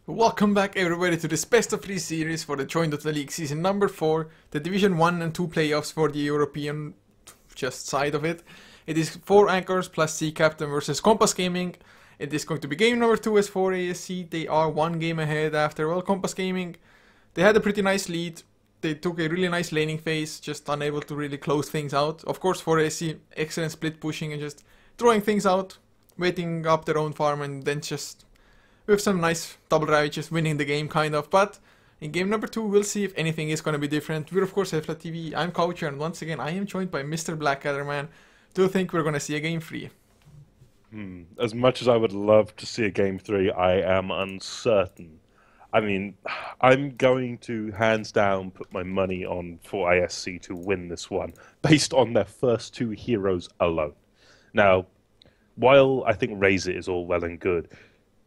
Welcome back everybody to this best of 3 series for the Join Dota League season number 4, the Division 1 and 2 playoffs for the European just side of it. It is 4 anchors plus C Captain versus Compass Gaming. It is going to be game number 2 as 4 ASC. They are 1 game ahead after, well, Compass Gaming, they had a pretty nice lead. They took a really nice laning phase, just unable to really close things out. Of course, for ASC, excellent split pushing and just throwing things out, waiting up their own farm and then just with some nice double ravages, winning the game kind of. But in game number 2, we'll see if anything is going to be different. We're of course HeflaTV, I'm Coucher, and once again I am joined by Mr. Blackadder Man. Do you think we're going to see a game 3? As much as I would love to see a game 3, I am uncertain. I mean, I'm going to hands down put my money on for ISC to win this one, based on their first 2 heroes alone. Now, while I think Razor is all well and good,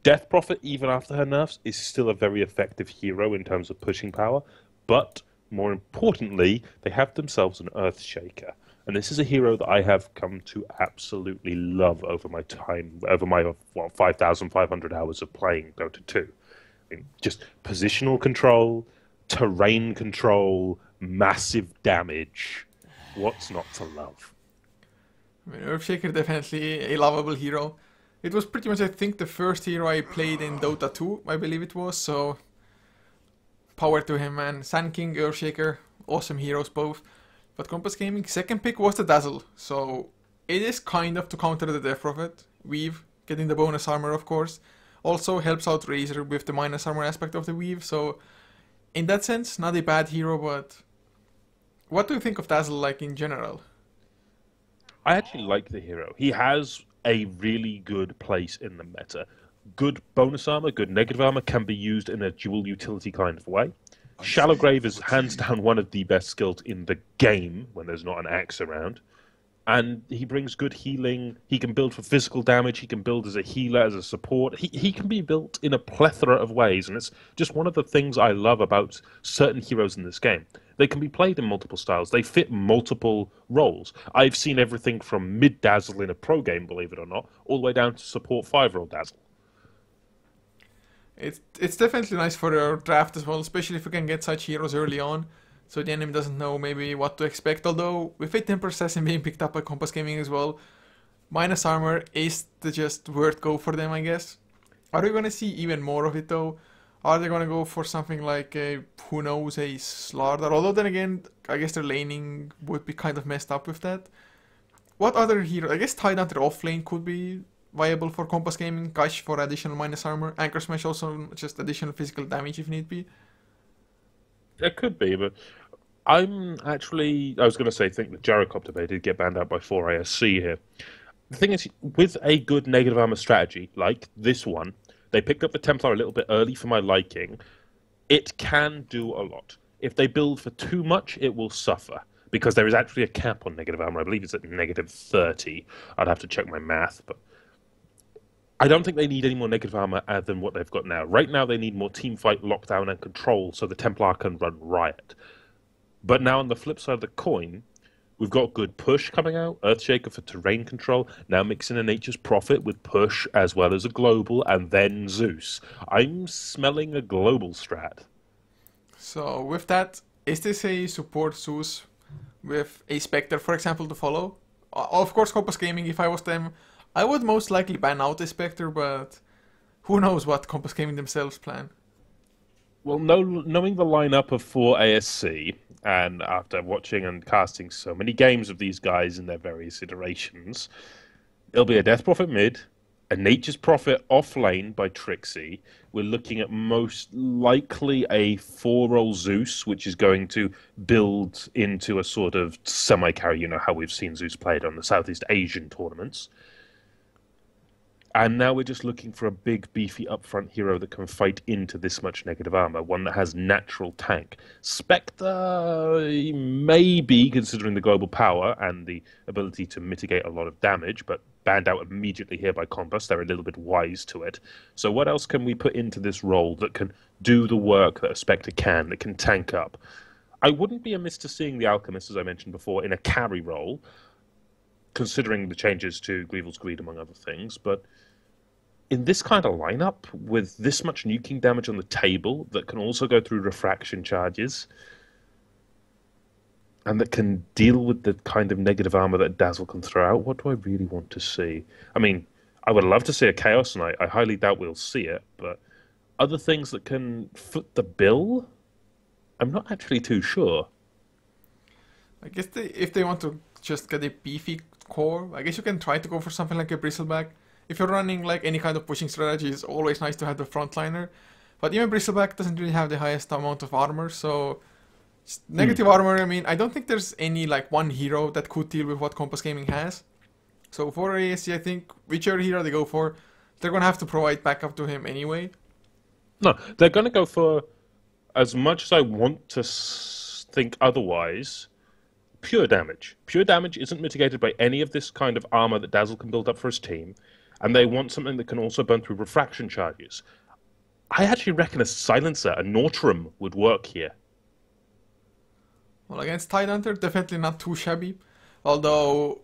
Death Prophet, even after her nerfs, is still a very effective hero in terms of pushing power, but more importantly, they have themselves an Earthshaker. And this is a hero that I have come to absolutely love over my time, over my 5,500 hours of playing Dota 2. I mean, just positional control, terrain control, massive damage. What's not to love? I mean, Earthshaker definitely a lovable hero. It was pretty much, I think, the first hero I played in Dota 2, I believe it was, so power to him, man. Sand King, Earthshaker, awesome heroes both. But Compass Gaming, second pick was the Dazzle, so it is kind of to counter the Death Prophet. Weave, getting the bonus armor of course, also helps out Razor with the minus armor aspect of the Weave, so in that sense, not a bad hero, but what do you think of Dazzle like in general? I actually like the hero. He has a really good place in the meta. Good bonus armor, good negative armor can be used in a dual utility kind of way. Shallow Grave is hands down one of the best skills in the game when there's not an axe around. And he brings good healing. He can build for physical damage. He can build as a healer, as a support. He can be built in a plethora of ways. And it's just one of the things I love about certain heroes in this game. They can be played in multiple styles. They fit multiple roles. I've seen everything from mid-Dazzle in a pro game, believe it or not, all the way down to support 5-role Dazzle. It's definitely nice for your draft as well, especially if you can get such heroes early on, so the enemy doesn't know maybe what to expect. Although with a Temper Assassin being picked up by Compass Gaming as well, minus armor is the just word go for them, I guess. Are we gonna see even more of it though? Are they gonna go for something like a, who knows, a Slardar? Although then again, I guess their laning would be kind of messed up with that. What other hero? I guess Tidehunter off lane could be viable for Compass Gaming. Gush for additional minus armor. Anchor Smash also just additional physical damage if need be. It could be, but I was going to say, think that Gyrocopter Bay did get banned out by 4ASC here. The thing is, with a good negative armor strategy, like this one, they picked up the Templar a little bit early for my liking. It can do a lot. If they build for too much, it will suffer, because there is actually a cap on negative armor. I believe it's at negative 30. I'd have to check my math, but I don't think they need any more negative armor than what they've got now. Right now, they need more teamfight, lockdown, and control so the Templar can run riot. But now on the flip side of the coin, we've got good push coming out, Earthshaker for terrain control, now mixing a Nature's Prophet with push as well as a global, and then Zeus. I'm smelling a global strat. So with that, is this a support Zeus with a Spectre, for example, to follow? Of course, Compass Gaming, if I was them, I would most likely ban out a Spectre, but who knows what Compass Gaming themselves plan. Well, knowing the lineup of 4ASC, and after watching and casting so many games of these guys in their various iterations, it'll be a Death Prophet mid, a Nature's Prophet off lane by Trixie. We're looking at most likely a 4-role Zeus, which is going to build into a sort of semi-carry, you know how we've seen Zeus played on the Southeast Asian tournaments. And now we're just looking for a big, beefy upfront hero that can fight into this much negative armor, one that has natural tank. Spectre, maybe, considering the global power and the ability to mitigate a lot of damage, but banned out immediately here by Compass. They're a little bit wise to it. So what else can we put into this role that can do the work that a Spectre can, that can tank up? I wouldn't be amiss to seeing the Alchemist, as I mentioned before, in a carry role, considering the changes to Grievel's Greed, among other things, but in this kind of lineup, with this much nuking damage on the table, that can also go through refraction charges, and that can deal with the kind of negative armor that Dazzle can throw out, what do I really want to see? I mean, I would love to see a Chaos Knight. I highly doubt we'll see it, but other things that can foot the bill, I'm not actually too sure. I guess if they want to just get a beefy core, I guess you can try to go for something like a Bristleback. If you're running like any kind of pushing strategy, it's always nice to have the frontliner. But even Bristleback doesn't really have the highest amount of armor, so negative armor, I mean, I don't think there's any like one hero that could deal with what Compass Gaming has. So for ASC, I think whichever hero they go for, they're gonna have to provide backup to him anyway. No, they're going to go for, as much as I want to think otherwise, pure damage. Pure damage isn't mitigated by any of this kind of armor that Dazzle can build up for his team, and they want something that can also burn through refraction charges. I actually reckon a Silencer, a Nautrum, would work here. Well, against Tidehunter, definitely not too shabby. Although,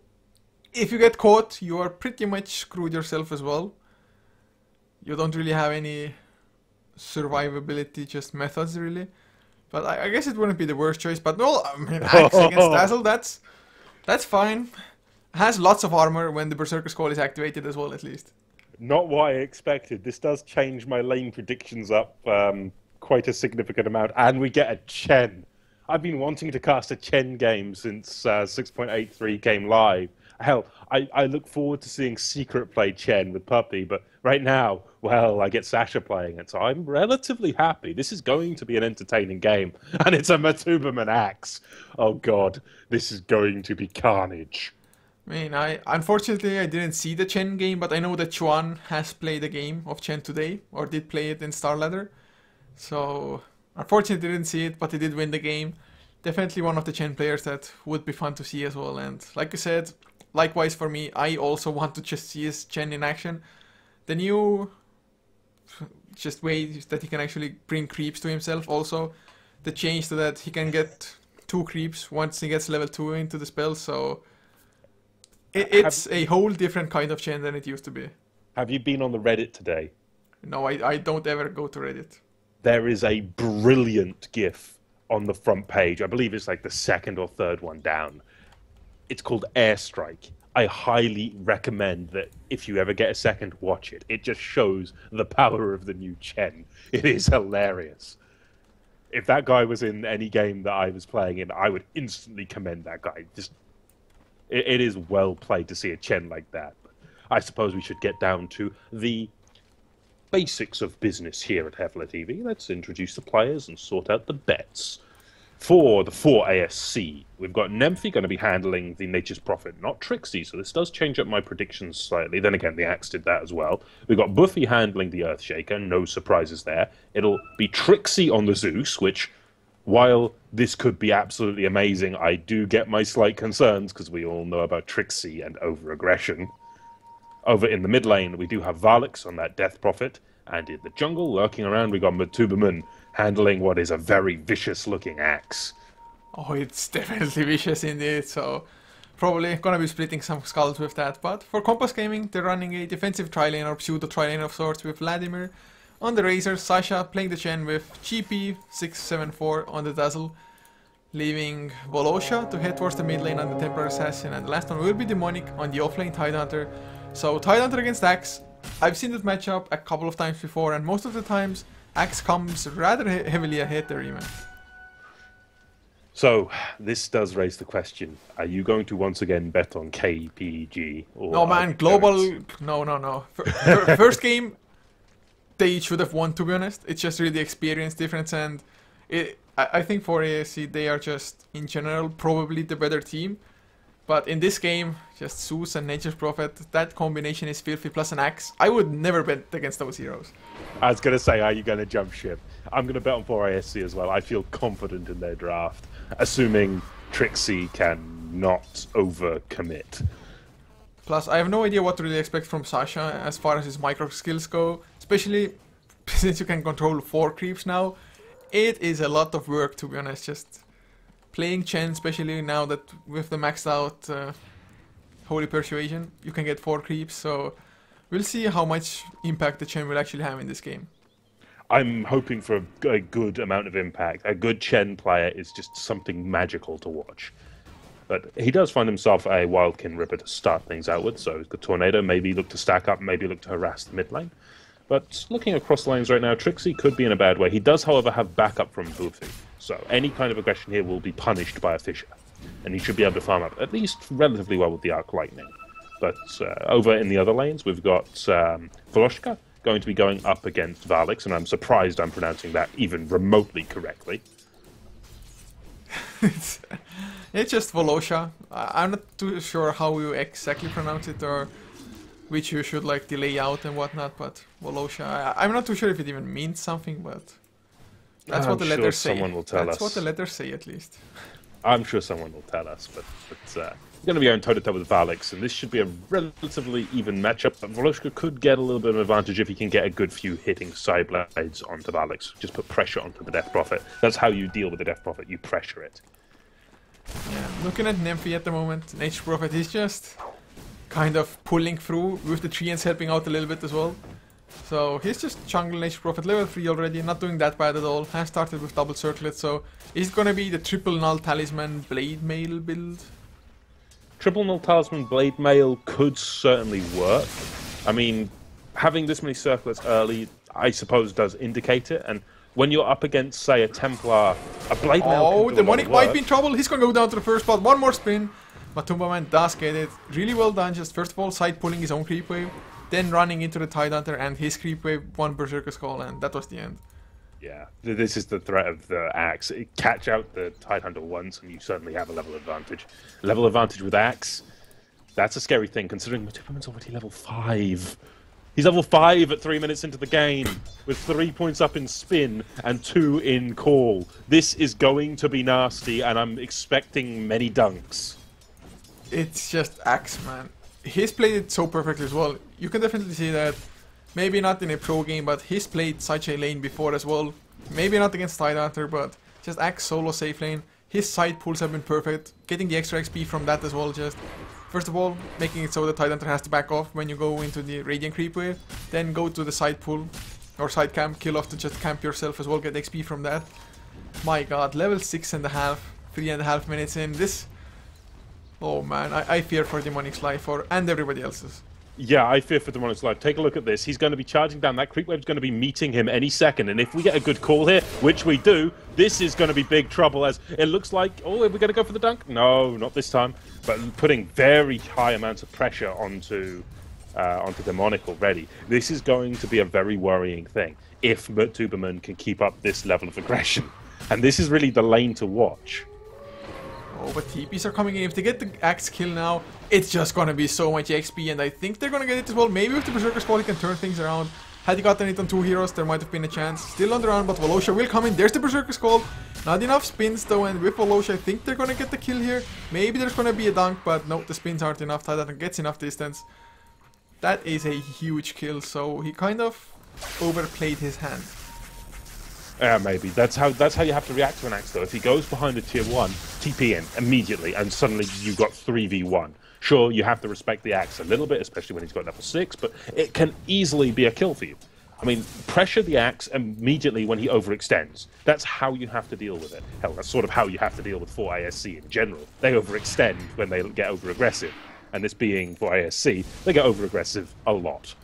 if you get caught, you are pretty much screwed yourself as well. You don't really have any survivability, just methods, really. But I guess it wouldn't be the worst choice. But no, I mean, Axe against Dazzle, that's fine. Has lots of armor when the Berserker Skull is activated as well, at least. Not what I expected. This does change my lane predictions up quite a significant amount. And we get a Chen. I've been wanting to cast a Chen game since 6.83 came live. Hell, I look forward to seeing Secret play Chen with Puppy, but right now, well, I get Sasha playing it, so I'm relatively happy. This is going to be an entertaining game, and it's a Matuberman Axe. Oh god, this is going to be carnage. I mean, unfortunately I didn't see the Chen game, but I know that Chuan has played a game of Chen today, or did play it in Star Ladder. So, unfortunately didn't see it, but he did win the game. Definitely one of the Chen players that would be fun to see as well, and like you said, likewise for me, I also want to just see his Chen in action. The new just way that he can actually bring creeps to himself also. The change to that he can get 2 creeps once he gets level 2 into the spell, so it's a whole different kind of Chen than it used to be. Have you been on the Reddit today? No, I don't ever go to Reddit. There is a brilliant GIF on the front page. I believe it's like the second or third one down. It's called Airstrike. I highly recommend that if you ever get a second, watch it. It just shows the power of the new Chen. It is hilarious. If that guy was in any game that I was playing in, I would instantly commend that guy. It is well played to see a Chen like that. But I suppose we should get down to the basics of business here at HeflaTV. Let's introduce the players and sort out the bets. For the 4 ASC, we've got Nemphy going to be handling the Nature's Prophet, not Trixie, so this does change up my predictions slightly. Then again, the Axe did that as well. We've got Buffy handling the Earthshaker, no surprises there. It'll be Trixie on the Zeus, which, while this could be absolutely amazing, I do get my slight concerns, because we all know about Trixie and over-aggression. Over in the mid lane, we do have Valix on that Death Prophet, and in the jungle, lurking around, we got Matuberman handling what is a very vicious-looking Axe. Oh, it's definitely vicious indeed, so probably gonna be splitting some skulls with that. But for Compass Gaming, they're running a defensive tri-lane or pseudo-tri-lane of sorts with Vladimir on the Razor, Sasha playing the Chen with GP674 on the Dazzle, leaving Volosha to head towards the mid lane on the Templar Assassin, and the last one will be Demonic on the off lane Tidehunter. So Tidehunter against Axe, I've seen this matchup a couple of times before, and most of the times Axe comes rather heavily ahead there even. So, this does raise the question, are you going to once again bet on KPG? Or no man, global, no. First game, they should have won, to be honest. It's just really the experience difference, and I think for ASC, they are just, in general, probably the better team. But in this game, just Zeus and Nature's Prophet, that combination is filthy, plus an Axe. I would never bet against those heroes. I was going to say, are you going to jump ship? I'm going to bet on 4ASC as well. I feel confident in their draft, assuming Trixie can not overcommit. Plus, I have no idea what to really expect from Sasha as far as his micro skills go, especially since you can control 4 creeps now. It is a lot of work, to be honest, just playing Chen, especially now that with the maxed out Holy Persuasion, you can get 4 creeps, so we'll see how much impact the Chen will actually have in this game. I'm hoping for a good amount of impact. A good Chen player is just something magical to watch. But he does find himself a Wildkin Ripper to start things out with, so the Tornado maybe look to stack up, maybe look to harass the mid lane. But looking across the lanes right now, Trixie could be in a bad way. He does, however, have backup from Buffy, so any kind of aggression here will be punished by a Fissure. And he should be able to farm up at least relatively well with the Arc Lightning. But over in the other lanes, we've got Voloshka going to be going up against Valix, and I'm surprised I'm pronouncing that even remotely correctly. It's just Volosha. I'm not too sure how you exactly pronounce it or which you should like delay out and whatnot, but Volosha. I'm not too sure if it even means something, but that's what the letters say. Someone will tell us. That's what the letters say, at least. I'm sure someone will tell us, but going to be going toe-to-toe with Valix, and this should be a relatively even matchup. But Voloshka could get a little bit of advantage if he can get a good few hitting side blades onto Valix. Just put pressure onto the Death Prophet. That's how you deal with the Death Prophet. You pressure it. Yeah, looking at Nymphy at the moment, Nature Prophet is just kind of pulling through with the Treants helping out a little bit as well. So he's just jungle Nature Prophet level 3 already, not doing that bad at all. Has started with double circlet, so is it gonna be the triple null talisman blade mail build? Triple null talisman blade mail could certainly work. I mean, having this many circlets early, I suppose, does indicate it. And when you're up against, say, a Templar, a blade mail. Oh, Demonic might be in trouble. He's gonna go down to the first spot. One more spin. Matumba Man does get it. Really well done. Just first of all, side pulling his own creep wave, then running into the Tidehunter and his creep wave, one Berserker Skull, and that was the end. Yeah, this is the threat of the Axe. Catch out the Tidehunter once, and you certainly have a level advantage. Level advantage with Axe, that's a scary thing, considering Matumbaman's already level 5. He's level 5 at 3 minutes into the game, with 3 points up in spin and 2 in call. This is going to be nasty, and I'm expecting many dunks. It's just Axe, man. He's played it so perfectly as well. You can definitely see that. Maybe not in a pro game, but he's played such a lane before as well. Maybe not against Tidehunter, but just Axe solo safe lane. His side pulls have been perfect. Getting the extra XP from that as well. Just first of all, making it so the Tidehunter has to back off when you go into the Radiant Creep wave. Then go to the side pull or side camp, kill off to just camp yourself as well. Get XP from that. My God, level 6.5, 3.5 minutes in. This, oh man, I fear for Demonic's life and everybody else's. Yeah, I fear for Demonic's life. Take a look at this. He's going to be charging down. That creep wave's going to be meeting him any second. And if we get a good call here, which we do, this is going to be big trouble. As it looks like, oh, are we going to go for the dunk? No, not this time. But putting very high amounts of pressure onto Demonic already. This is going to be a very worrying thing if Tuberman can keep up this level of aggression. And this is really the lane to watch. Oh, but TPs are coming in. If they get the Axe kill now, it's just gonna be so much XP, and I think they're gonna get it as well. Maybe with the Berserker Skull, he can turn things around. Had he gotten it on 2 heroes, there might have been a chance. Still on the run, but Volosha will come in. There's the Berserker Skull. Not enough spins though, and with Volosha, I think they're gonna get the kill here. Maybe there's gonna be a dunk, but no, the spins aren't enough. Tidehunter gets enough distance. That is a huge kill, so he kind of overplayed his hand. Yeah, maybe. That's how you have to react to an Axe, though. If he goes behind a tier 1, TP in immediately, and suddenly you've got 3v1. Sure, you have to respect the Axe a little bit, especially when he's got level 6, but it can easily be a kill for you. I mean, pressure the Axe immediately when he overextends. That's how you have to deal with it. Hell, that's sort of how you have to deal with 4 ASC in general. They overextend when they get over-aggressive. And this being 4 ASC, they get over-aggressive a lot.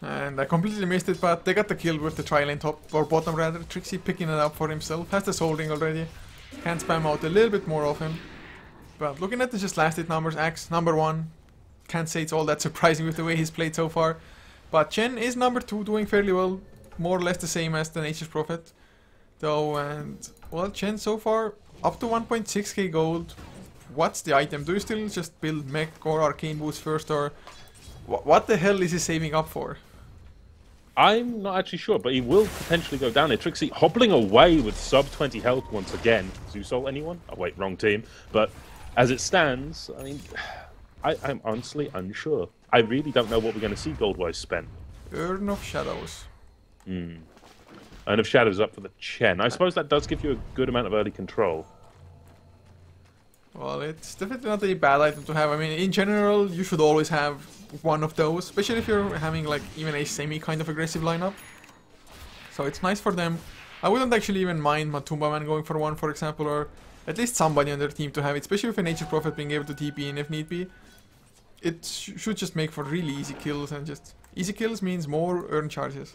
And I completely missed it, but they got the kill with the tri-lane top, or bottom rather. Trixie picking it up for himself, has the Soul Ring already. Can spam out a little bit more often. But looking at the just last hit numbers, Axe number 1. Can't say it's all that surprising with the way he's played so far. But Chen is number 2, doing fairly well. More or less the same as the Nature's Prophet. Though, and well, Chen so far up to 1.6k gold. What's the item? Do you still just build Mech or Arcane Boots first, or what the hell is he saving up for? I'm not actually sure, but he will potentially go down there. Trixie hobbling away with sub 20 health once again. Zeusol, anyone? Oh wait, wrong team. But as it stands, I mean, I'm honestly unsure. I really don't know what we're going to see gold-wise spent. Urn of Shadows. Urn of Shadows up for the Chen. I suppose that does give you a good amount of early control. Well, it's definitely not a bad item to have. I mean, in general, you should always have one of those, especially if you're having like even a semi kind of aggressive lineup. So it's nice for them. I wouldn't actually even mind Matumba Man going for one, for example, or at least somebody on their team to have it, especially with a Nature Prophet being able to TP in if need be. It should just make for really easy kills, and just easy kills means more earned charges.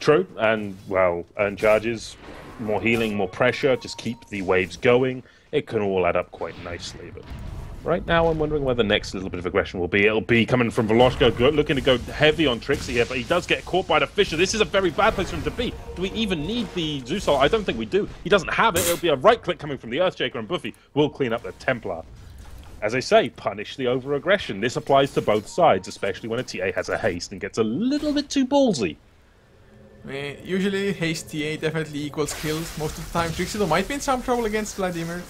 True, and well, earned charges, more healing, more pressure, just keep the waves going. It can all add up quite nicely, but right now I'm wondering where the next little bit of aggression will be. It'll be coming from Veloshka, looking to go heavy on Trixie here, but he does get caught by the Fisher. This is a very bad place for him to be. Do we even need the Zeus ult? I don't think we do. He doesn't have it. It'll be a right click coming from the Earthshaker, and Buffy will clean up the Templar. As I say, punish the over-aggression. This applies to both sides, especially when a TA has a haste and gets a little bit too ballsy. I mean, usually haste TA definitely equals kills. Most of the time, Trixie though might be in some trouble against Vladimir.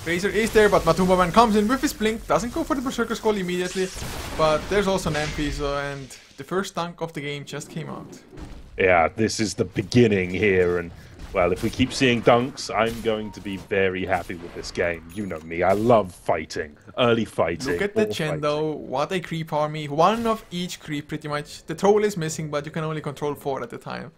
Razor is there, but Matumba Man comes in with his blink, doesn't go for the Berserker Skull immediately, but there's also an Piso, and the first dunk of the game just came out. Yeah, this is the beginning here, and well, if we keep seeing dunks, I'm going to be very happy with this game. You know me, I love fighting, early fighting. Look at the Chen though, what a creep army, one of each creep pretty much. The troll is missing, but you can only control 4 at a time.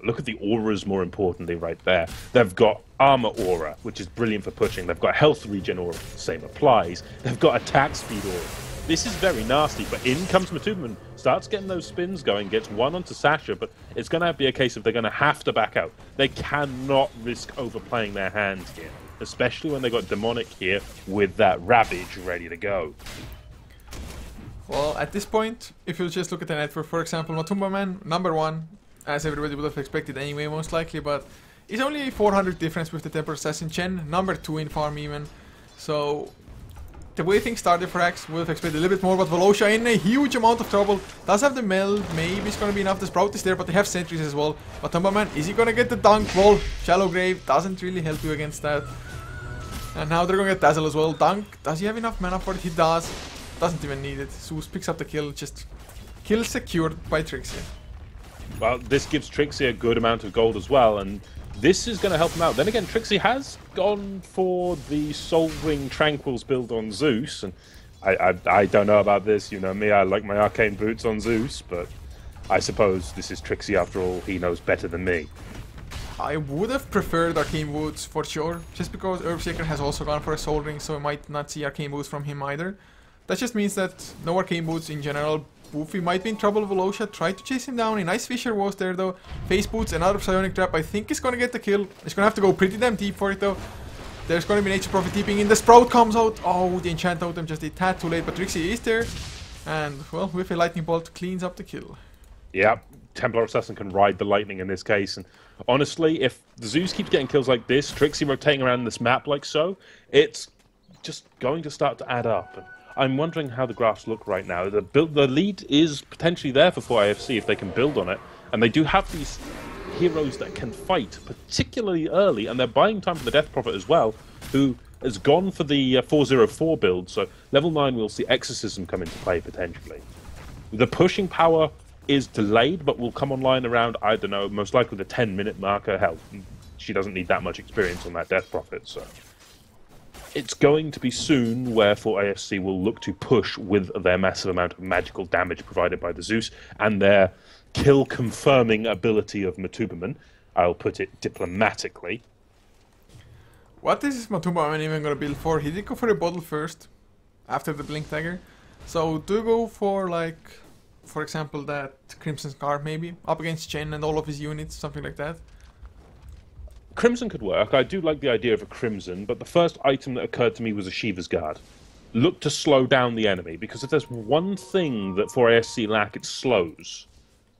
Look at the auras more importantly right there. They've got armor aura, which is brilliant for pushing. They've got health regen aura, same applies. They've got attack speed aura. This is very nasty, but in comes Matuman, starts getting those spins going, gets one onto Sasha, but it's going to be a case of they're going to have to back out. They cannot risk overplaying their hands here, especially when they got Demonic here with that Ravage ready to go. Well, at this point, if you just look at the network, for example, Matumba Man, number 1, as everybody would have expected anyway, most likely, but it's only 400 difference with the Temper Assassin. Chen, number 2 in farm even. So, the way things started for Axe, would have expected a little bit more, but Volosha in a huge amount of trouble. Does have the meld, maybe it's gonna be enough. The Sprout is there, but they have sentries as well. But Matumba Man, is he gonna get the dunk? Well, Shallow Grave doesn't really help you against that. And now they're gonna get Dazzle as well. Dunk, does he have enough mana for it? He does. Doesn't even need it. Zeus picks up the kill, just kill secured by Trixie. Well, this gives Trixie a good amount of gold as well, and this is going to help him out. Then again, Trixie has gone for the Soul Ring Tranquils build on Zeus, and I don't know about this. You know me, I like my Arcane Boots on Zeus, but I suppose this is Trixie after all. He knows better than me. I would have preferred Arcane Boots for sure, just because Earthshaker has also gone for a Soul Ring, so I might not see Arcane Boots from him either. That just means that no Arcane Boots in general. Boofy might be in trouble. Volosha tried to chase him down. A nice Fisher was there though. Face Boots, another Psionic Trap. I think he's gonna get the kill. He's gonna have to go pretty damn deep for it though. There's gonna be Nature Prophet deeping in. The Sprout comes out. Oh, the Enchant Totem just a tad too late, but Trixie is there. And, well, with a Lightning Bolt, cleans up the kill. Yeah, Templar Assassin can ride the lightning in this case. And honestly, if the Zeus keeps getting kills like this, Trixie rotating around this map like so, it's just going to start to add up. And I'm wondering how the graphs look right now. The lead is potentially there for 4AFC if they can build on it. And they do have these heroes that can fight, particularly early, and they're buying time for the Death Prophet as well, who has gone for the 404 build, so level 9 we'll see Exorcism come into play potentially. The pushing power is delayed, but will come online around, I don't know, most likely the 10-minute marker. Hell, she doesn't need that much experience on that Death Prophet, so it's going to be soon where 4AFC will look to push with their massive amount of magical damage provided by the Zeus and their kill-confirming ability of Matubaman. I'll put it diplomatically. What is Matumba even gonna build for? He did go for a bottle first, after the Blink Dagger. So do you go for, like, for example, that Crimson Scarf maybe? Up against Chen and all of his units, something like that? Crimson could work. I do like the idea of a Crimson, but the first item that occurred to me was a Shiva's Guard. Look to slow down the enemy, because if there's one thing that 4ASC lack, it's slows.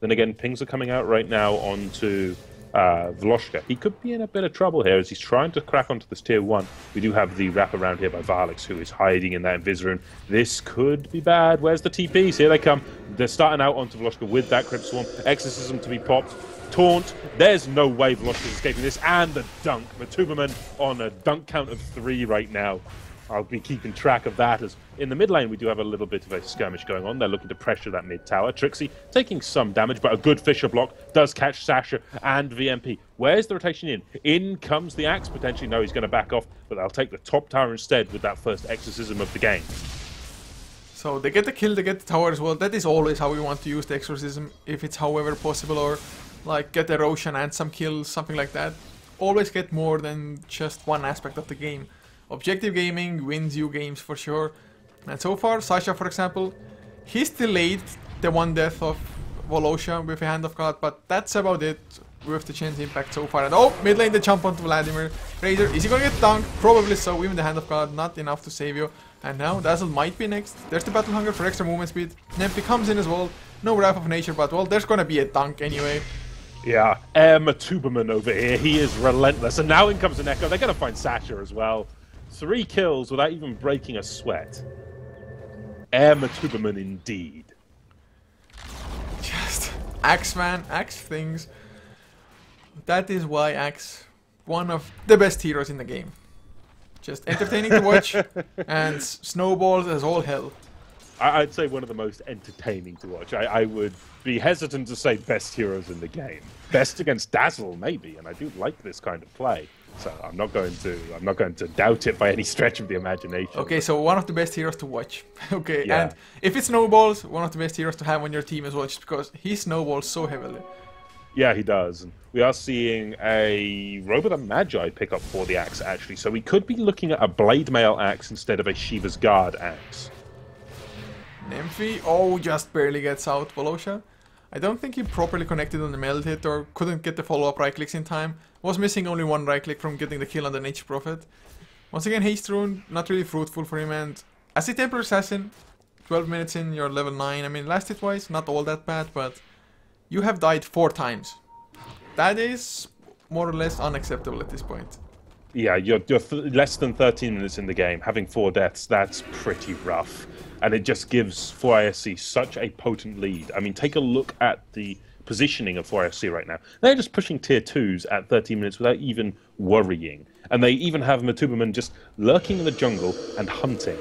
Then again, pings are coming out right now onto Veloshka. He could be in a bit of trouble here as he's trying to crack onto this tier 1. We do have the wraparound here by Varlix, who is hiding in that Invis Rune. This could be bad. Where's the TPs? Here they come. They're starting out onto Veloshka with that Crypt Swarm. Exorcism to be popped. Taunt. There's no way Veloshka's escaping this. And the dunk. Matubaman on a dunk count of 3 right now. I'll be keeping track of that. As in the mid lane, we do have a little bit of a skirmish going on. They're looking to pressure that mid tower. Trixie taking some damage, but a good Fisher block does catch Sasha and VMP. Where's the rotation in? In comes the Axe, potentially. No, he's going to back off, but they'll take the top tower instead with that first exorcism of the game. So they get the kill, they get the tower as well. That is always how we want to use the exorcism, if it's however possible, or like get erosion and some kills, something like that. Always get more than just one aspect of the game. Objective gaming wins you games for sure. And so far, Sasha, for example, he's delayed the one death of Volosha with a Hand of God, but that's about it with the Chen's impact so far. And oh, mid lane they jump onto Vladimir. Razor, is he gonna get dunked? Probably so, even the Hand of God, not enough to save you. And now Dazzle might be next. There's the Battle Hunger for extra movement speed. Nempy comes in as well. No Wrath of Nature, but well, there's gonna be a dunk anyway. Yeah, Matuberman over here, he is relentless. And now in comes an Echo. They're gonna find Sasha as well. 3 kills without even breaking a sweat. Matuberman indeed. Just Axe, man, Axe things. That is why Axe, one of the best heroes in the game. Just entertaining to watch, and snowballs as all hell. I'd say one of the most entertaining to watch. I would be hesitant to say best heroes in the game. Best against Dazzle, maybe, and I do like this kind of play. So I'm not going to doubt it by any stretch of the imagination. Okay, so one of the best heroes to watch. Okay, yeah. And if it snowballs, one of the best heroes to have on your team as well, just because he snowballs so heavily. Yeah, he does. And we are seeing a Robot and Magi pick up for the Axe, actually. So we could be looking at a Blade Mail Axe instead of a Shiva's Guard Axe. Nymphy, oh, just barely gets out Volosha. I don't think he properly connected on the meld hit or couldn't get the follow-up right clicks in time. Was missing only one right click from getting the kill on the Nature Prophet. Once again, Haste Rune, not really fruitful for him, and as a Templar Assassin, 12 minutes in, you're level 9. I mean, last hit-wise, not all that bad, but you have died 4 times. That is more or less unacceptable at this point. Yeah, you're less than 13 minutes in the game. Having 4 deaths, that's pretty rough. And it just gives 4ISC such a potent lead. I mean, take a look at the positioning of 4ISC right now. They're just pushing tier 2s at 13 minutes without even worrying. And they even have Matuberman just lurking in the jungle and hunting.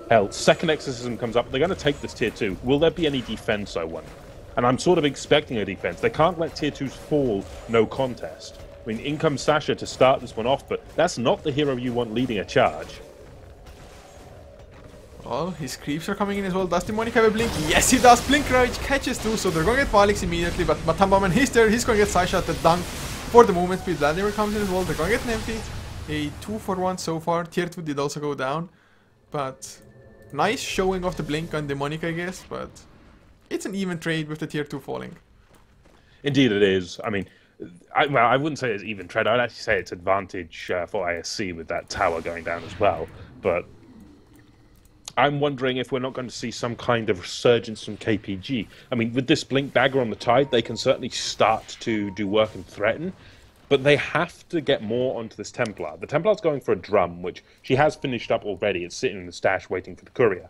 Hell, second exorcism comes up. They're going to take this tier 2. Will there be any defense, I wonder? And I'm sort of expecting a defense. They can't let tier 2s fall no contest. I mean, in comes Sasha to start this one off, but that's not the hero you want leading a charge. Well, his creeps are coming in as well. Does Demonic have a blink? Yes, he does. Blink Ravage catches too, so they're going to get Valix immediately. But Matambaman, he's there. He's going to get Sasha at the dunk for the movement speed. Vladimir comes in as well. They're going to get Nymphy. A 2-for-1 so far. Tier 2 did also go down. But nice showing of the blink on Demonic, I guess. But it's an even trade with the tier 2 falling. Indeed it is. I mean, I wouldn't say it's even trade. I'd actually say it's advantage for ISC with that tower going down as well. But I'm wondering if we're not going to see some kind of resurgence from KPG. I mean, with this Blink Dagger on the tide, they can certainly start to do work and threaten, but they have to get more onto this Templar. The Templar's going for a drum, which she has finished up already. It's sitting in the stash waiting for the courier.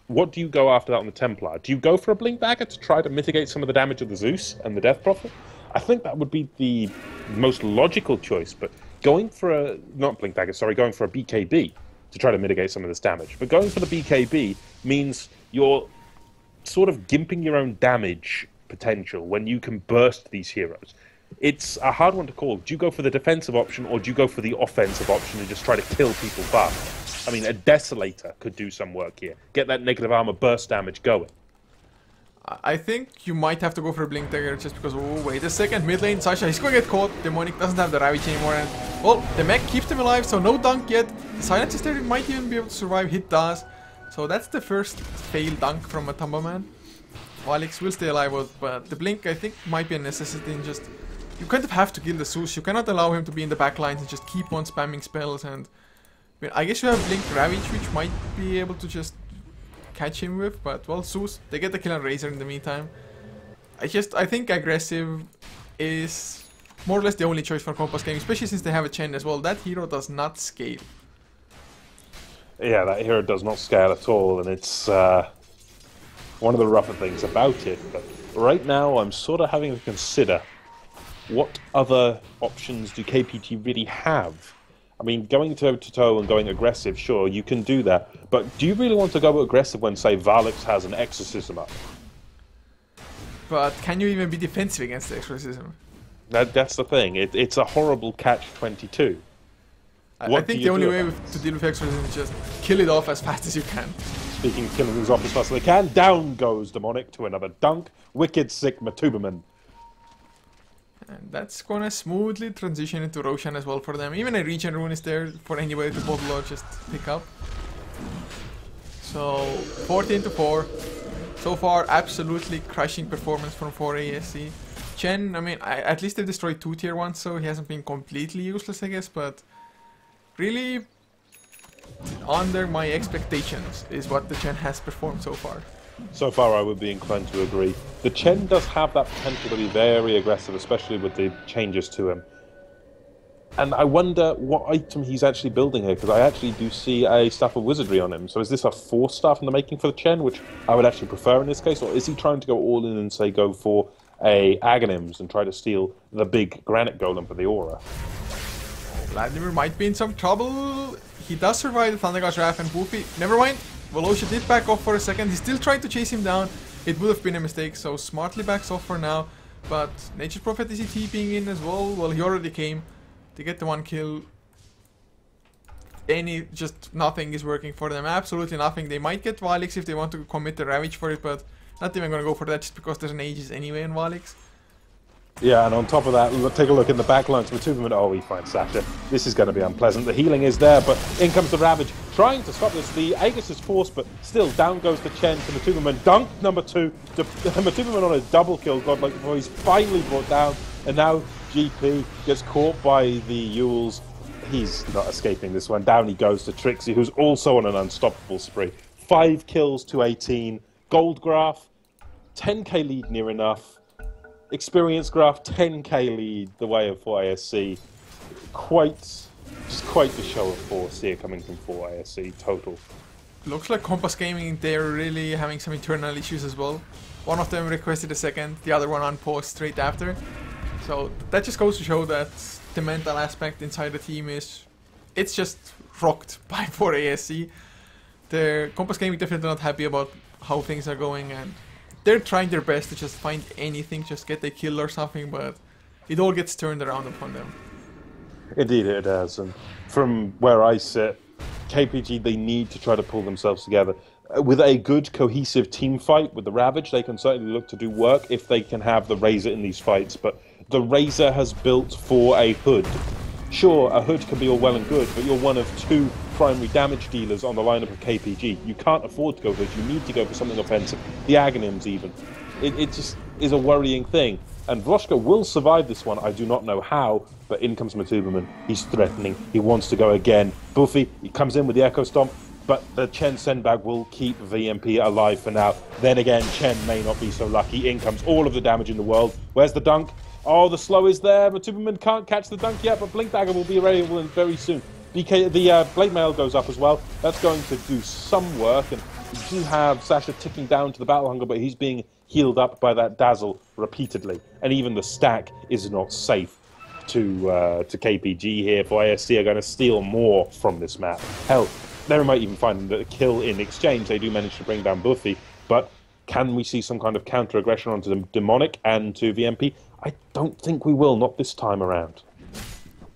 What do you go after that on the Templar? Do you go for a Blink Dagger to try to mitigate some of the damage of the Zeus and the Death Prophet? I think that would be the most logical choice, but going for a, not Blink Dagger, sorry, going for a BKB to try to mitigate some of this damage. But going for the BKB means you're sort of gimping your own damage potential when you can burst these heroes. It's a hard one to call. Do you go for the defensive option or do you go for the offensive option and just try to kill people fast? I mean, a Desolator could do some work here. Get that negative armor burst damage going. I think you might have to go for a Blink Dagger just because, oh, wait a second, mid lane, Sasha, he's going to get caught. Demonic doesn't have the Ravage anymore, and, well, the mech keeps him alive, so no dunk yet. The Silence is there, it might even be able to survive, hit does. So that's the first failed dunk from a Tumbaman. Valix will stay alive, but the Blink, I think, might be a necessity in just... You kind of have to kill the Zeus, you cannot allow him to be in the back lines and just keep on spamming spells, and... I mean, I guess you have Blink Ravage, which might be able to just catch him with, but well, Zeus, they get the kill on Razor in the meantime. I think aggressive is more or less the only choice for Compass Gaming, especially since they have a Chen as well. That hero does not scale. Yeah, that hero does not scale at all, and it's one of the rougher things about it. But right now, I'm sort of having to consider what other options do KPG really have. I mean, going toe-to-toe and going aggressive, sure, you can do that. But do you really want to go aggressive when, say, Valix has an Exorcism up? But can you even be defensive against the Exorcism? That's the thing. It's a horrible catch-22. I think the only way to deal with Exorcism is just kill it off as fast as you can. Speaking of killing things off as fast as they can, down goes Demonic to another dunk. Wicked sick Matuberman. And that's gonna smoothly transition into Roshan as well for them. Even a regen rune is there for anybody to bottle or just pick up. So 14 to 4. So far, absolutely crushing performance from 4ASC. Chen, I mean, at least they destroyed 2 tier 1s, so he hasn't been completely useless, I guess, but really under my expectations is what the Chen has performed so far. So far, I would be inclined to agree. The Chen does have that potential to be very aggressive, especially with the changes to him. And I wonder what item he's actually building here, because I actually do see a Staff of Wizardry on him. So is this a 4 staff in the making for the Chen, which I would actually prefer in this case, or is he trying to go all in and, say, go for a Aghanims and try to steal the big Granite Golem for the Aura? Vladimir might be in some trouble. He does survive the Thunder God's Wrath and Boofy. Never mind. Volosha did back off for a second. He still tried to chase him down. It would have been a mistake, so smartly backs off for now. But Nature's Prophet, is he TPing in as well? Well, he already came to get the 1 kill. Just nothing is working for them. Absolutely nothing. They might get Valix if they want to commit the Ravage for it, but not even gonna go for that just because there's an Aegis anyway in Valix. Yeah, and on top of that, we'll take a look in the back line to Matuberman. Oh, he finds Sasha. This is going to be unpleasant. The healing is there, but in comes the Ravage. Trying to stop this. The Aegis is forced, but still down goes the Chen to Matuberman. Dunk number 2. Matuberman on a double kill, godlike before he's finally brought down. And now GP gets caught by the Yules. He's not escaping this one. Down he goes to Trixie, who's also on an unstoppable spree. 5 kills to 18. Gold Graph, 10k lead near enough. Experience Graph, 10k lead the way of 4ASC. Just quite the show of force here coming from 4ASC total. Looks like Compass Gaming, they're really having some internal issues as well. One of them requested a second, the other one unpaused straight after. So that just goes to show that the mental aspect inside the team it's just rocked by 4ASC. The Compass Gaming definitely not happy about how things are going, and they're trying their best to just find anything, just get a kill or something, but it all gets turned around upon them. Indeed it does, and from where I sit, KPG, they need to try to pull themselves together. With a good, cohesive team fight with the Ravage, they can certainly look to do work if they can have the Razor in these fights, but the Razor has built for a Hood. Sure, a Hood can be all well and good, but you're one of 2 primary damage dealers on the lineup of KPG. You can't afford to go Hood, you need to go for something offensive. The Aghanims even. It just is a worrying thing. And Vroshka will survive this one, I do not know how, but in comes Matuberman. He's threatening, he wants to go again. Buffy, he comes in with the Echo Stomp, but the Chen Sandbag will keep VMP alive for now. Then again, Chen may not be so lucky. In comes all of the damage in the world. Where's the dunk? Oh, the slow is there. Matuberman can't catch the dunk yet, but Blink Dagger will be available very soon. The Blade Mail goes up as well. That's going to do some work, and you do have Sasha ticking down to the Battle Hunger, but he's being healed up by that Dazzle repeatedly. And even the stack is not safe to KPG here. For ASC are going to steal more from this map. Hell, they might even find a kill in exchange. They do manage to bring down Buffy, but can we see some kind of counter-aggression onto the Demonic and to VMP? I don't think we will, not this time around.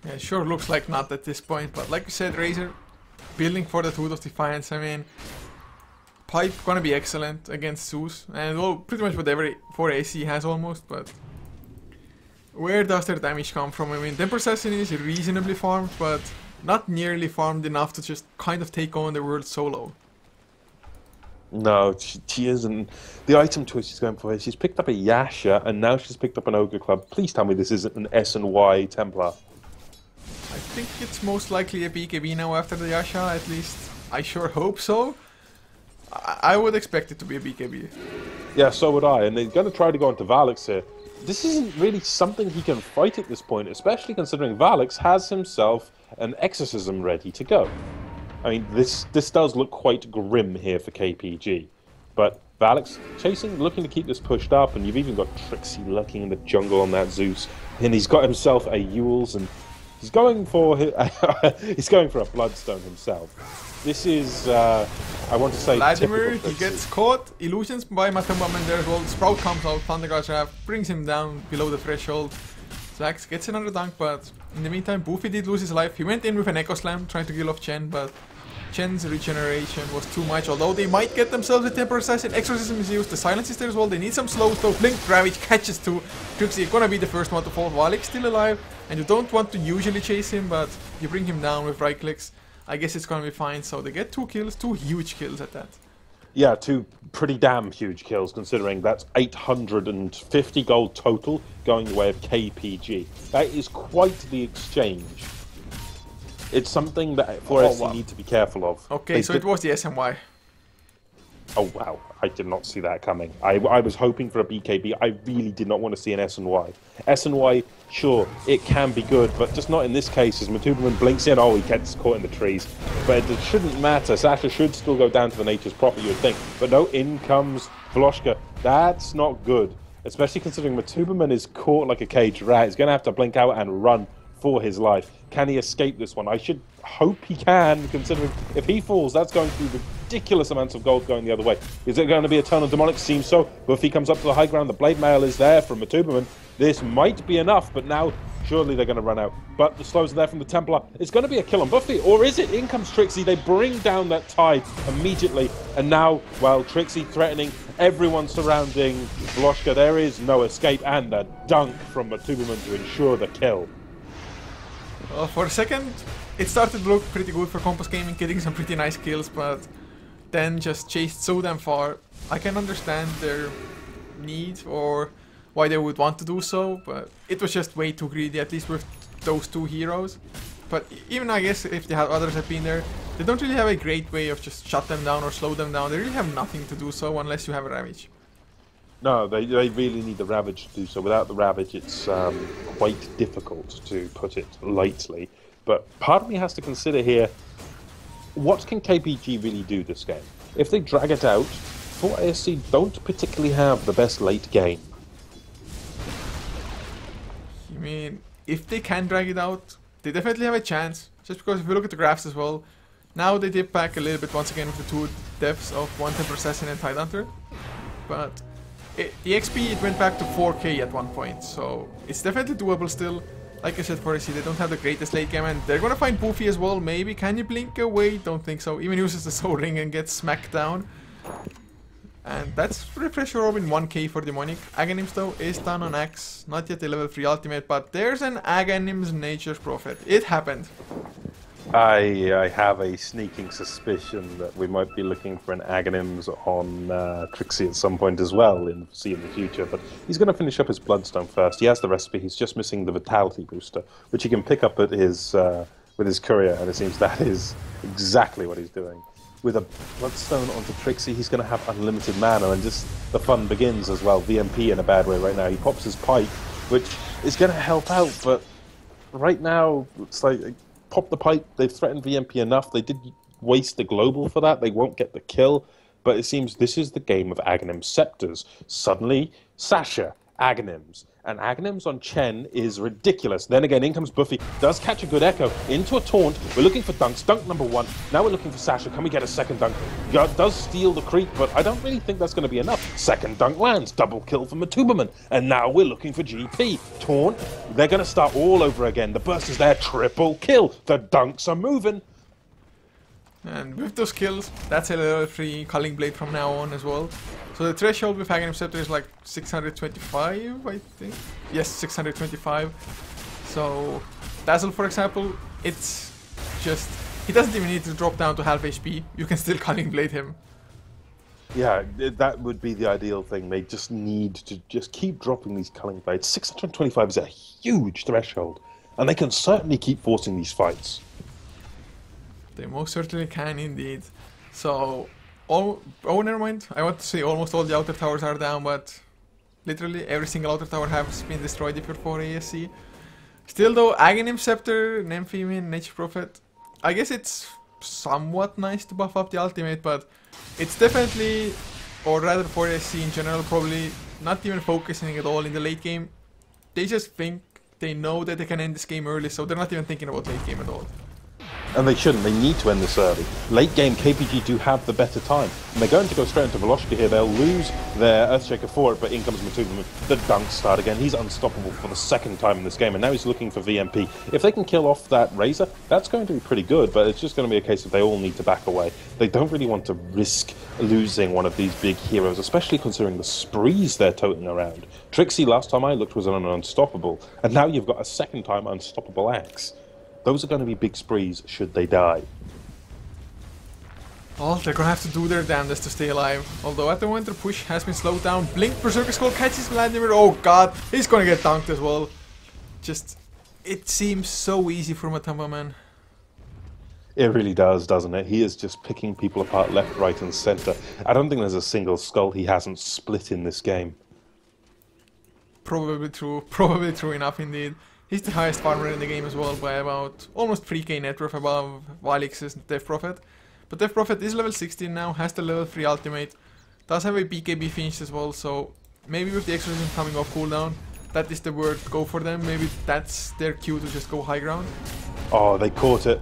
Yeah, sure looks like not at this point, but like you said, Razor, building for the Tooth of Defiance, I mean, Pipe gonna be excellent against Zeus, and well, pretty much whatever 4AC has almost, but where does their damage come from? I mean, Temper Assassin is reasonably farmed, but not nearly farmed enough to just kind of take on the world solo. No, she isn't. The item choice she's going for is she's picked up a Yasha, and now she's picked up an Ogre Club. Please tell me this isn't an S and Y Templar. I think it's most likely a BKB now after the Yasha, at least I sure hope so. I would expect it to be a BKB. Yeah, so would I, and they're going to try to go into Valix here. This isn't really something he can fight at this point, especially considering Valix has himself an Exorcism ready to go. I mean, this does look quite grim here for KPG. But Valix chasing, looking to keep this pushed up, and you've even got Trixie lurking in the jungle on that Zeus. And he's got himself a Yules, and He's going for he's going for a Bloodstone himself. This is, I want to say, Vladimir, typical he gets caught. Illusions by Matumbaman there as well. Sprout comes out, Thunder God's Wrath brings him down below the threshold. Zax gets another dunk, but in the meantime, Boofy did lose his life. He went in with an Echo Slam, trying to kill off Chen, but Chen's regeneration was too much. Although they might get themselves a Temper Assassin, Exorcism is used, the Silence is there as well. They need some slow throw. Blink Ravage catches two. Trixie gonna be the first one to fall. Walik's still alive, and you don't want to usually chase him, but you bring him down with right clicks. I guess it's gonna be fine. So they get 2 kills, 2 huge kills at that. Yeah, 2 pretty damn huge kills, considering that's 850 gold total going the way of KPG. That is quite the exchange. It's something that 4SC need to be careful of. Okay, so it was the SMY. Oh wow, I did not see that coming. I was hoping for a BKB. I really did not want to see an SNY. SNY, sure, it can be good, but just not in this case, as Matuberman blinks in. Oh, he gets caught in the trees. But it shouldn't matter. Sasha should still go down to the nature's proper, you would think. But no, in comes Vloshka. That's not good. Especially considering Matuberman is caught like a caged rat. He's going to have to blink out and run for his life. Can he escape this one? I should hope he can, considering if he falls, that's going to be ridiculous amounts of gold going the other way. Is it going to be a turn on Demonic? Seems so. But if he comes up to the high ground, the Blade Mail is there from Matuberman. This might be enough, but now surely they're going to run out. But the slows are there from the Templar. It's going to be a kill on Buffy, or is it? In comes Trixie. They bring down that tide immediately, and now, well, Trixie threatening everyone surrounding Vloshka. There is no escape, and a dunk from Matuberman to ensure the kill. For a second, it started to look pretty good for Compass Gaming, getting some pretty nice kills, but then just chased so damn far. I can understand their need or why they would want to do so, but it was just way too greedy, at least with those 2 heroes. But even I guess if they had others have been there, they don't really have a great way of just shut them down or slow them down. They really have nothing to do so unless you have a Ravage. No, they really need the Ravage to do so. Without the Ravage, it's quite difficult, to put it lightly. But part of me has to consider here, what can KPG really do this game? If they drag it out, 4ASC don't particularly have the best late game. I mean, if they can drag it out, they definitely have a chance. Just because if you look at the graphs as well, now they dip back a little bit once again with the 2 deaths of one Temper Assassin and Tidehunter. But the XP, it went back to 4k at one point, so it's definitely doable still. Like I said, for AC, they don't have the greatest late game, and they're gonna find Boofy as well. Maybe can you blink away? Don't think so. Even uses the Soul Ring and gets smacked down. And that's Refresher Orb in 1k for Demonic. Aghanims though is done on Axe, not yet a level 3 ultimate, but there's an Aghanims Nature's Prophet. It happened. I have a sneaking suspicion that we might be looking for an Aghanims on Trixie at some point as well in the future, but he's going to finish up his Bloodstone first. He has the recipe, he's just missing the Vitality booster, which he can pick up at his with his courier, and it seems that is exactly what he's doing. With a Bloodstone onto Trixie, he's going to have unlimited mana, and just the fun begins as well. VMP in a bad way right now. He pops his Pike, which is going to help out, but right now, it's like, pop the Pike, they've threatened VMP enough. They did waste the Global for that. They won't get the kill, but it seems this is the game of Aghanim Scepters. Suddenly, Sasha, Aghanims. And Aghanims on Chen is ridiculous. Then again, in comes Buffy, does catch a good echo into a taunt. We're looking for dunks, dunk number 1. Now we're looking for Sasha. Can we get a second dunk? Does steal the creep, but I don't really think that's going to be enough. Second dunk lands, double kill for Matuberman. And now we're looking for GP. Taunt, they're going to start all over again. The burst is there, triple kill. The dunks are moving. And with those kills, that's a level 3 Culling Blade from now on as well. So the threshold with Aghanim Scepter is like 625, I think. Yes, 625. So Dazzle, for example, it's just... he doesn't even need to drop down to half HP. You can still Culling Blade him. Yeah, that would be the ideal thing. They just need to just keep dropping these Culling Blades. 625 is a huge threshold. And they can certainly keep forcing these fights. They most certainly can indeed. So... oh, never mind. I want to say almost all the outer towers are down, but literally every single outer tower has been destroyed if you're 4 ASC. Still though, Aghanim Scepter, Nymphemin, Nature Prophet, I guess it's somewhat nice to buff up the ultimate, but it's definitely, or rather 4 ASC in general, probably not even focusing at all in the late game. They just think They know that they can end this game early, so they're not even thinking about late game at all. And they shouldn't. They need to end this early. Late game, KPG do have the better time. And they're going to go straight into Veloshka here. They'll lose their Earthshaker for it, but in comes Matugman. The dunks start again. He's unstoppable for the second time in this game, and now he's looking for VMP. If they can kill off that Razor, that's going to be pretty good, but it's just going to be a case of they all need to back away. They don't really want to risk losing one of these big heroes, especially considering the sprees they're toting around. Trixie, last time I looked, was an unstoppable, and now you've got a second time unstoppable Axe. Those are going to be big sprees should they die. Well, they're going to have to do their damnedest to stay alive. Although at the moment their push has been slowed down. Blink Berserker Skull catches Vladimir. Oh god, he's going to get dunked as well. Just, it seems so easy for Matamba, man. It really does, doesn't it? He is just picking people apart left, right and centre. I don't think there's a single skull he hasn't split in this game. Probably true enough indeed. He's the highest farmer in the game as well by about almost 3k net worth above Valix's Death Prophet. But Death Prophet is level 16 now, has the level 3 ultimate, does have a BKB finish as well, so maybe with the Exorcism coming off cooldown, that is the word go for them. Maybe that's their cue to just go high ground. Oh, they caught it.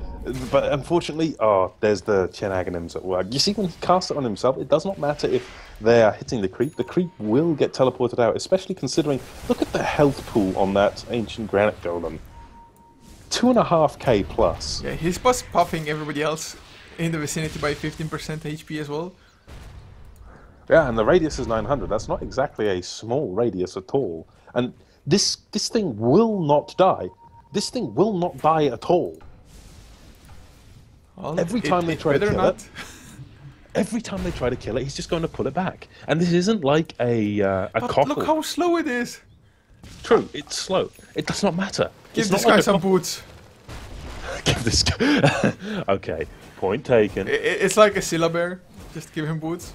But unfortunately, there's the Chen Aghanims at work. You see, when he casts it on himself, it does not matter if they are hitting the creep. The creep will get teleported out, especially considering, look at the health pool on that Ancient Granite Golem. 2.5k plus. Yeah, he's just puffing everybody else in the vicinity by 15% HP as well. Yeah, and the radius is 900. That's not exactly a small radius at all. And this thing will not die. This thing will not die at all. Well, every time they try to kill it, every time they try to kill it, he's just going to pull it back. And this isn't like a cockle. Look how slow it is. True, it's slow. It does not matter. Give this guy some boots. Give this guy... Okay, point taken. It's like a Syllabear. Just give him boots.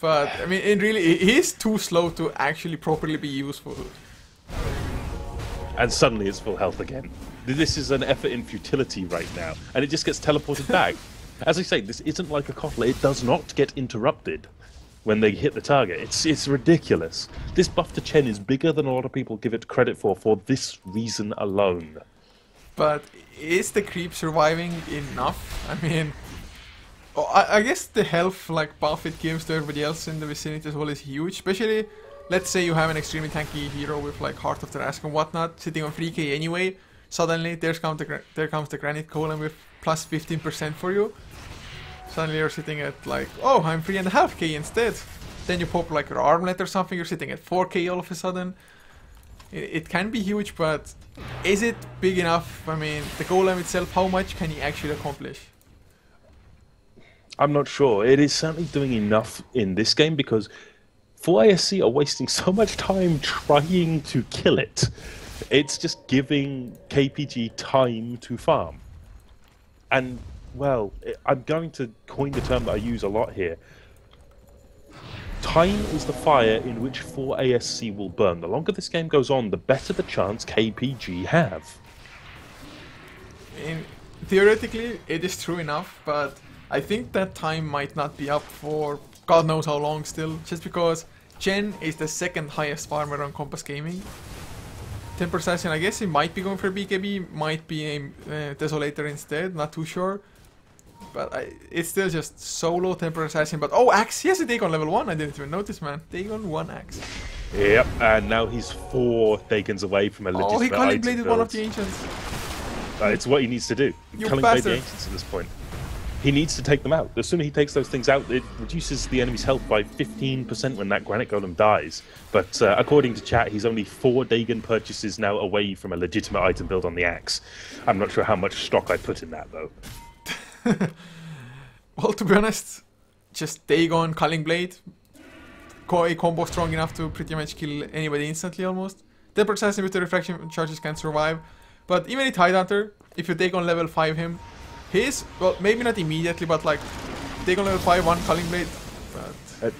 But, I mean, he is too slow to actually properly be useful. And suddenly it's full health again. This is an effort in futility right now, and it just gets teleported back. As I say, this isn't like a Kotler. It does not get interrupted when they hit the target. It's ridiculous. This buff to Chen is bigger than a lot of people give it credit for this reason alone. But is the creep surviving enough? I mean, I guess the health buff it gives to everybody else in the vicinity as well is huge, especially. Let's say you have an extremely tanky hero with Heart of the Rask and whatnot, sitting on 3k anyway. Suddenly there comes the Granite Golem with plus 15% for you. Suddenly you're sitting at oh, I'm 3.5k instead. Then you pop your armlet or something, you're sitting at 4k all of a sudden. It can be huge, but is it big enough? I mean, the Golem itself, how much can he actually accomplish? I'm not sure. It is certainly doing enough in this game because 4ASC are wasting so much time trying to kill it. It's just giving KPG time to farm. And, well, I'm going to coin the term that I use a lot here. Time is the fire in which 4ASC will burn. The longer this game goes on, the better the chance KPG have. Theoretically, it is true enough, but I think that time might not be up for God knows how long still, just because Chen is the second highest farmer on Compass Gaming. Temper Assassin, I guess he might be going for BKB, might be a Desolator instead, not too sure. But it's still just solo Temper Assassin, but oh, Axe, he has a Dagon level 1, I didn't even notice, man. Dagon 1 Axe. Yep, and now he's 4 Dagons away from a legitimate he Culling Bladed one of the Ancients. It's what he needs to do. Culling Blade the Ancients at this point. He needs to take them out. The sooner he takes those things out, it reduces the enemy's health by 15% when that Granite Golem dies. But according to chat, he's only 4 Dagon purchases now away from a legitimate item build on the Axe. I'm not sure how much stock I put in that, though. Well, to be honest, just Dagon, Culling Blade, a combo strong enough to pretty much kill anybody instantly almost. Temper Assassin with the refraction charges can survive. But even a Tidehunter, if you take on level 5 him, well, maybe not immediately, but take on level 5, 1 Culling Blade. But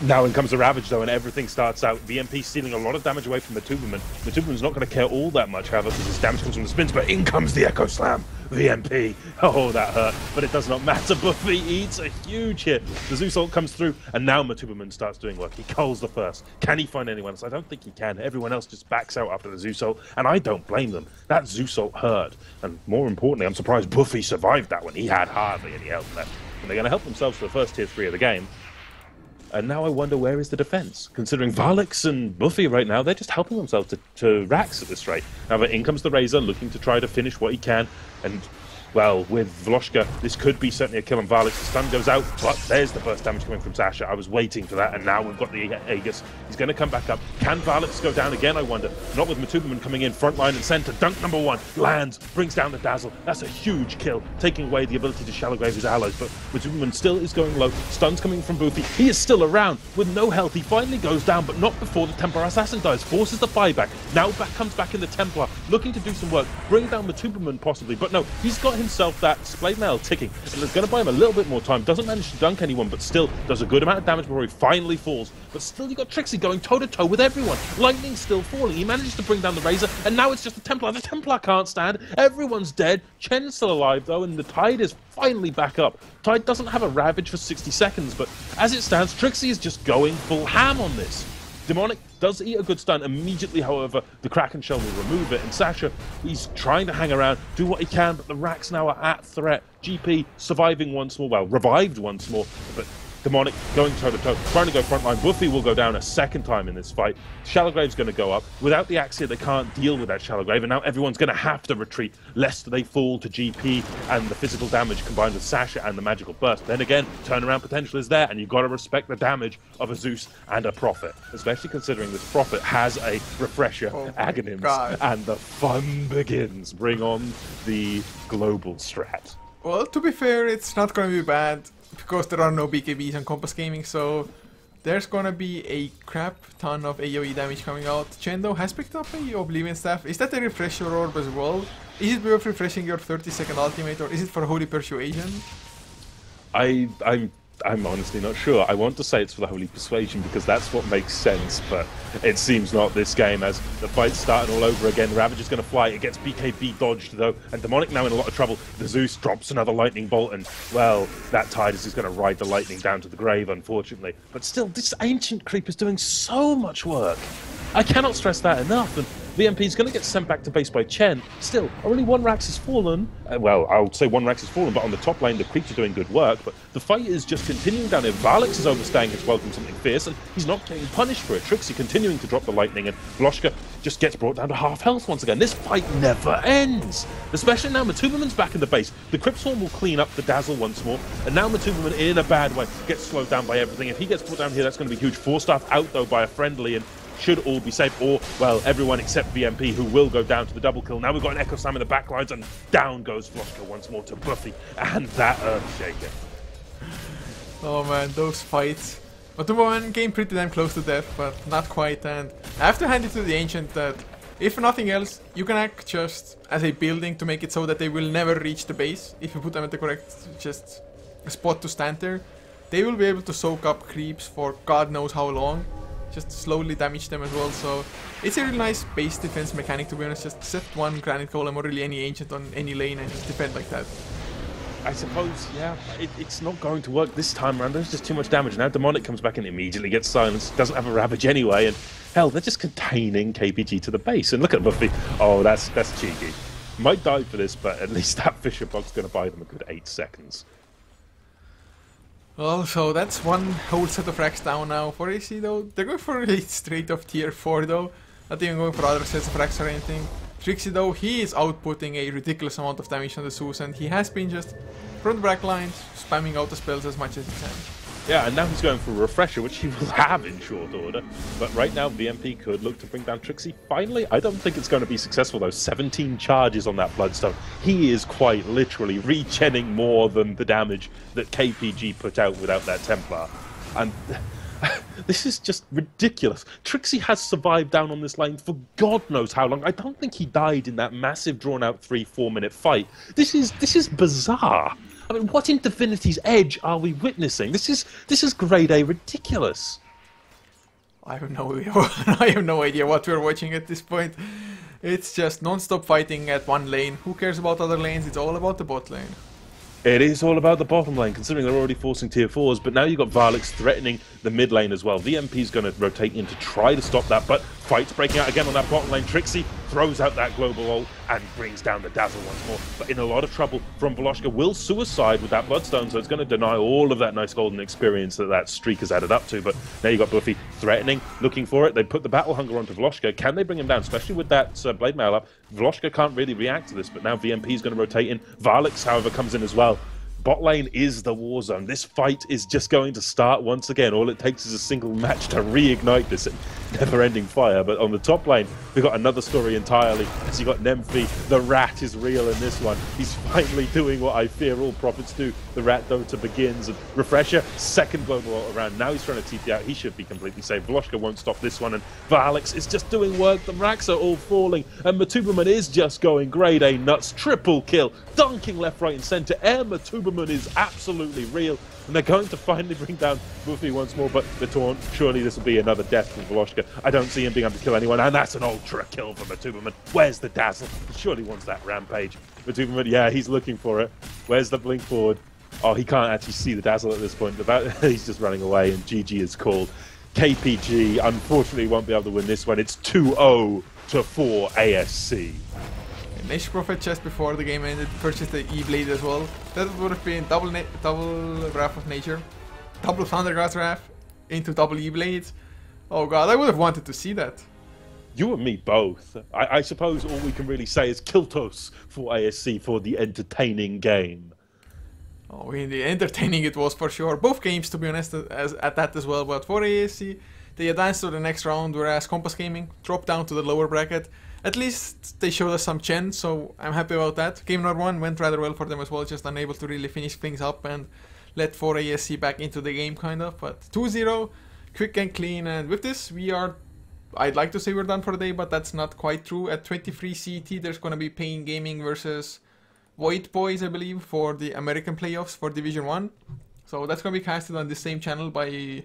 Now in comes the Ravage, though, and everything starts out. VMP stealing a lot of damage away from Matuberman. Matuberman's not going to care all that much, however, because his damage comes from the spins, but in comes the Echo Slam. VMP. Oh, that hurt, but it does not matter. Buffy eats a huge hit. The Zeus ult comes through, and now Matuberman starts doing work. He culls the first. Can he find anyone else? I don't think he can. Everyone else just backs out after the Zeus ult, and I don't blame them. That Zeus ult hurt, and more importantly, I'm surprised Buffy survived that one. He had hardly any health left, and they're going to help themselves for the first tier 3 of the game. And now I wonder, where is the defense? Considering Varlix and Buffy right now, they're just helping themselves to Rax at this rate. Now, in comes the Razor, looking to try to finish what he can. And, well, with Vloshka, this could be certainly a kill on Varlix. The stun goes out, but there's the first damage coming from Sasha. I was waiting for that, and now we've got the Aegis. He's going to come back up. Can Varlix go down again, I wonder? Not with Matuberman coming in, front line and center. Dunk number 1, lands, brings down the Dazzle. That's a huge kill, taking away the ability to shallow grave his allies, but Matuberman still is going low. Stuns coming from Buffy. He is still around with no health. He finally goes down, but not before the Templar Assassin dies. Forces the buyback. Now comes back in the Templar, looking to do some work. Bring down Matuberman possibly, but no, he's got himself that Splayed Mail ticking, and it's going to buy him a little bit more time. Doesn't manage to dunk anyone, but still does a good amount of damage before he finally falls. But still, you got Trixie going toe-to-toe with everyone. Lightning still falling. He manages to bring down the Razor, and now it's just the Templar. The Templar can't stand. Everyone's dead. Chen's still alive, though, and the Tide is finally back up. Tide doesn't have a Ravage for 60 seconds, but as it stands, Trixie is just going full ham on this. Demonic does eat a good stun. Immediately, however, the Kraken Shell will remove it, and Sasha, he's trying to hang around, do what he can, but the Racks now are at threat. GP surviving once more, well, revived once more, but Demonic going toe-to-toe, trying to go frontline. Buffy will go down a second time in this fight. Shallow Grave's going to go up. Without the Axia, they can't deal with that Shallow Grave, and now everyone's going to have to retreat, lest they fall to GP and the physical damage combined with Sasha and the magical burst. Then again, turnaround potential is there, and you've got to respect the damage of a Zeus and a Prophet, especially considering this Prophet has a Refresher, Aghanim's, and the fun begins. Bring on the global strat. Well, to be fair, it's not going to be bad, because there are no BKBs on Compass Gaming, so there's gonna be a crap ton of AoE damage coming out. Chendo has picked up a Oblivion Staff. Is that a Refresher Orb as well? Is it worth refreshing your 30-second ultimate, or is it for Holy Persuasion? I'm honestly not sure. I want to say it's for the Holy Persuasion because that's what makes sense, but it seems not this game, as the fight's starting all over again. Ravage is going to fly. It gets BKB dodged, though, and Demonic now in a lot of trouble. The Zeus drops another lightning bolt, and, well, that Tide is just going to ride the lightning down to the grave, unfortunately. But still, this Ancient Creep is doing so much work. I cannot stress that enough, and VMP is going to get sent back to base by Chen. Still, only 1 Rax has fallen. Well, I'll say 1 Rax has fallen, but on the top lane, the creeps are doing good work. But the fight is just continuing down here. Varlix is overstaying his welcome something fierce, and he's not getting punished for it. Trixie continuing to drop the lightning, and Vloshka just gets brought down to half health once again. This fight never ends, especially now Matuberman's back in the base. The Cryptswarm will clean up the Dazzle once more, and now Matuberman, in a bad way, gets slowed down by everything. If he gets put down here, that's going to be huge. 4-staff out, though, by a friendly, and should all be safe, or, well, everyone except VMP, who will go down to the double kill. Now we've got an Echo Slam in the backlines, and down goes Vloshka once more to Buffy, and that Earthshaker. Oh man, those fights. Matuberman came pretty damn close to death, but not quite, and I have to hand it to the Ancient that, if nothing else, you can act just as a building to make it so that they will never reach the base. If you put them at the correct just spot to stand there, they will be able to soak up creeps for God knows how long. Just slowly damage them as well, so it's a really nice base defense mechanic, to be honest. Just set 1 Granite Golem or really any Ancient on any lane and just defend like that. I suppose, yeah, it's not going to work this time around. There's just too much damage. Now Demonic comes back and immediately gets silenced. Doesn't have a Ravage anyway, and hell, they're just containing KPG to the base. And look at Buffy. Oh, that's cheeky. Might die for this, but at least that Fisher Bug's going to buy them a good 8 seconds. Well, so that's 1 whole set of racks down now for AC, though. They're going for a straight of tier 4, though. Not even going for other sets of racks or anything. Trixie, though, he is outputting a ridiculous amount of damage on the Zeus, and he has been just front back lines, spamming out the spells as much as he can. Yeah, and now he's going for a Refresher, which he will have in short order. But right now, VMP could look to bring down Trixie. Finally, I don't think it's going to be successful, though. 17 charges on that Bloodstone. He is quite literally regenning more than the damage that KPG put out without that Templar. And this is just ridiculous. Trixie has survived down on this lane for God knows how long. I don't think he died in that massive, drawn-out 3-4 minute fight. This is bizarre. I mean, what in Divinity's Edge are we witnessing? This is grade A ridiculous. I have no idea. I have no idea what we're watching at this point. It's just non-stop fighting at one lane. Who cares about other lanes? It's all about the bot lane. It is all about the bottom lane, considering they're already forcing tier 4s, but now you've got Varlix threatening the mid lane as well. VMP's going to rotate in to try to stop that, but fight's breaking out again on that bottom lane. Trixie throws out that global ult and brings down the Dazzle once more, but in a lot of trouble from Voloshka. Will suicide with that Bloodstone, so it's going to deny all of that nice golden experience that streak has added up to, but now you've got Buffy threatening, looking for it. They put the Battle Hunger onto Voloshka. Can they bring him down, especially with that Blade Mail up? Voloshka can't really react to this, but now VMP's going to rotate in. Varlix, however, comes in as well. Bot lane is the war zone. This fight is just going to start once again. All it takes is a single match to reignite this never-ending fire. But on the top lane, we've got another story entirely. As you got Nemphy, the rat is real in this one. He's finally doing what I fear all prophets do. The rat Dota begins. And Refresher, second global ult around. Now he's trying to TP out. He should be completely safe. Voloshka won't stop this one. And Varlix is just doing work. The racks are all falling. And Matuberman is just going grade A nuts. Triple kill. Dunking left, right, and center. Air Matuberman is absolutely real, and they're going to finally bring down Buffy once more, but the taunt, surely this will be another death from Voloshka. I don't see him being able to kill anyone, and that's an ultra kill for Matuberman. Where's the Dazzle? He surely wants that rampage. Matuberman, yeah, he's looking for it. Where's the blink forward? Oh, he can't actually see the Dazzle at this point. He's just running away, and GG is called. KPG, unfortunately, won't be able to win this one. It's 2-0 to 4 ASC. Nature Prophet just before the game ended purchased the E-Blade as well. That would have been double Wrath of Nature, double Thunderglass Wrath into double E-Blade. Oh god, I would have wanted to see that. You and me both. I suppose all we can really say is Kiltos for ASC for the entertaining game. Oh, the entertaining it was for sure. Both games, to be honest, at that as well. But for ASC, they advanced to the next round, whereas Compass Gaming dropped down to the lower bracket. At least they showed us some chen, so I'm happy about that. Game Nord 1 went rather well for them as well, just unable to really finish things up and let 4ASC back into the game, kind of. But 2-0, quick and clean, and with this, I'd like to say we're done for the day, but that's not quite true. At 23 CET, there's going to be Pain Gaming versus Void Boys, I believe, for the American playoffs for Division 1. So that's going to be casted on the same channel by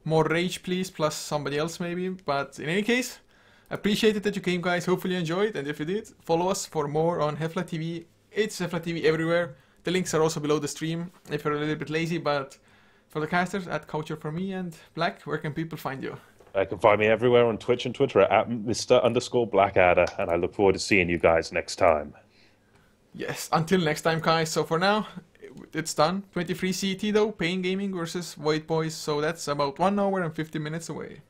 More Rage, please, plus somebody else maybe. But in any case, appreciate that you came, guys. Hopefully you enjoyed, and if you did, follow us for more on HeflaTV. It's HeflaTV everywhere. The links are also below the stream if you're a little bit lazy, but for the casters, at Culture for me and Black, where can people find you? You can find me everywhere on Twitch and Twitter at Mr_Blackadder, and I look forward to seeing you guys next time. Yes, until next time, guys. So for now, it's done. 23 CET though, Pain Gaming versus Void Boys, so that's about 1 hour and 50 minutes away.